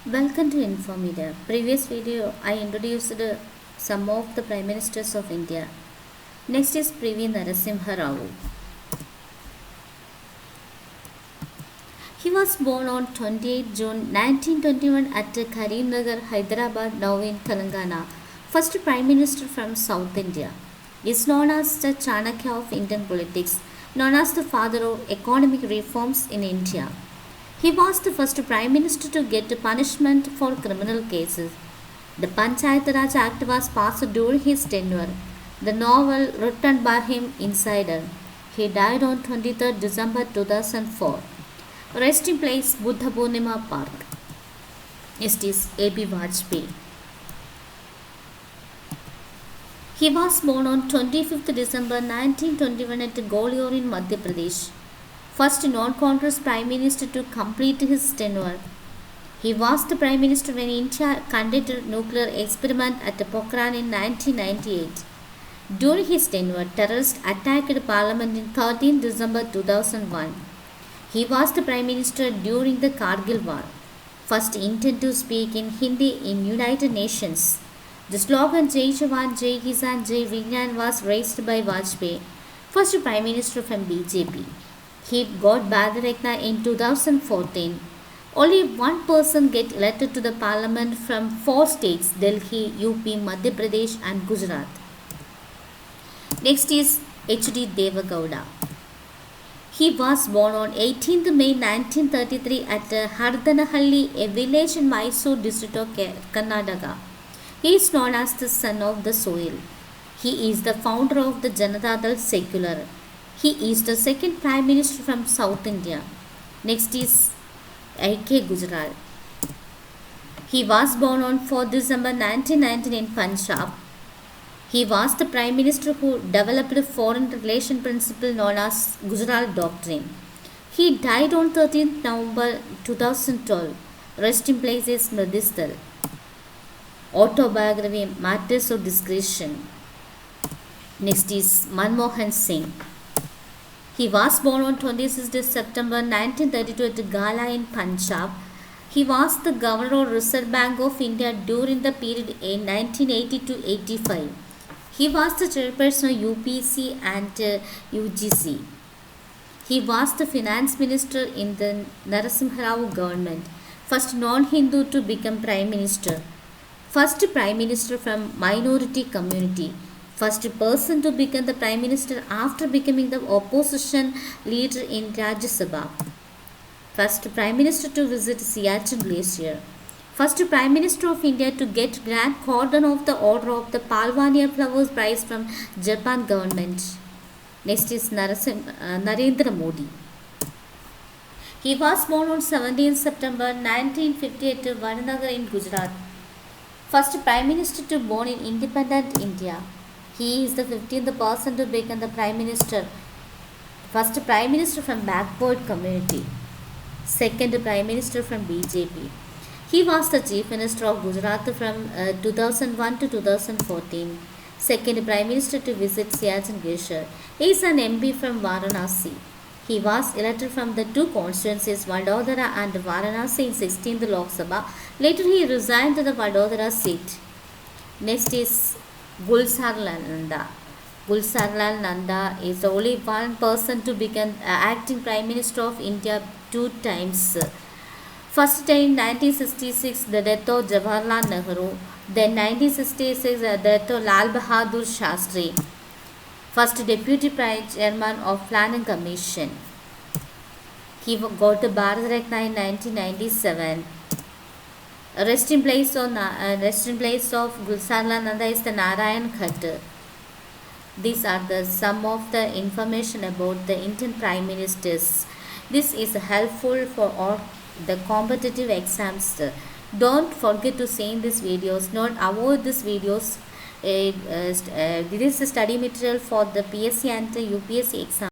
Welcome to Infomedia. Previous video I introduced some of the Prime Ministers of India. Next is P.V. Narasimha Rao. He was born on 28 June 1921 at Karimnagar, Hyderabad, now in Telangana. First Prime Minister from South India. He is known as the Chanakya of Indian politics, known as the father of economic reforms in India. He was the first Prime Minister to get punishment for criminal cases. The Panchayat Raj Act was passed during his tenure. The novel written by him, Insider. He died on 23rd December 2004. Resting place, Buddha Purnima Park. Next is A.B. Vajpayee. He was born on 25th December 1921 at Gwalior in Madhya Pradesh. First non-Congress Prime Minister to complete his tenure. He was the Prime Minister when India conducted nuclear experiment at Pokhran in 1998. During his tenure, terrorists attacked Parliament in 13 December 2001. He was the Prime Minister during the Kargil War. First Indian to speak in Hindi in United Nations. The slogan Jai Jawan, Jai Kisan, Jai Vigyan was raised by Vajpayee, first Prime Minister from BJP. He got Bharat Ratna in 2014. Only one person get elected to the parliament from 4 states, Delhi, UP, Madhya Pradesh and Gujarat. Next is H.D. Devagowda. He was born on 18th May 1933 at Hardanahalli, a village in Mysore district of Karnataka. He is known as the son of the soil. He is the founder of the Janata Dal Secular. He is the second Prime Minister from South India. Next is A.K. Gujral. He was born on 4 December 1919 in Punjab. He was the Prime Minister who developed a foreign relation principle known as Gujral Doctrine. He died on 13th November 2012. Rest in place is Mridisthal. Autobiography, Matters of Discretion. Next is Manmohan Singh. He was born on 26th September 1932 at Gala in Punjab. He was the Governor of Reserve Bank of India during the period in 1980 to 85. He was the chairperson of UPC and UGC. He was the finance minister in the Narasimha Rao government, first non-Hindu to become Prime Minister, first Prime Minister from minority community, first person to become the Prime Minister after becoming the opposition leader in Rajya Sabha, first Prime Minister to visit Siachen Glacier, first Prime Minister of India to get Grand Cordon of the Order of the Palwania Flowers Prize from Japan government. Next is Narendra Modi. He was born on 17 September 1950 at Vadanagar in Gujarat. First Prime Minister to born in independent India. He is the 15th person to become the Prime Minister. First Prime Minister from backward community. Second Prime Minister from BJP. He was the Chief Minister of Gujarat from 2001 to 2014. Second Prime Minister to visit Siachen Glacier. He is an MP from Varanasi. He was elected from the two constituencies Vadodara and Varanasi in 16th Lok Sabha. Later he resigned to the Vadodara seat. Next is Gulzarlal Nanda. Gulzarlal Nanda is the only one person to become acting Prime Minister of India 2 times. First time 1966, the death of Jawaharlal Nehru. Then 1966, the death of Lal Bahadur Shastri. First Deputy Prime Chairman of Planning Commission. He got the Bharat Ratna in 1997. Rest in place of Gulzarlal Nanda is the Narayan Khatter. These are some of the information about the Indian Prime Ministers. This is helpful for all the competitive exams. Don't forget to see these videos. Not avoid these videos. This is study material for the PSC and the UPSC exam.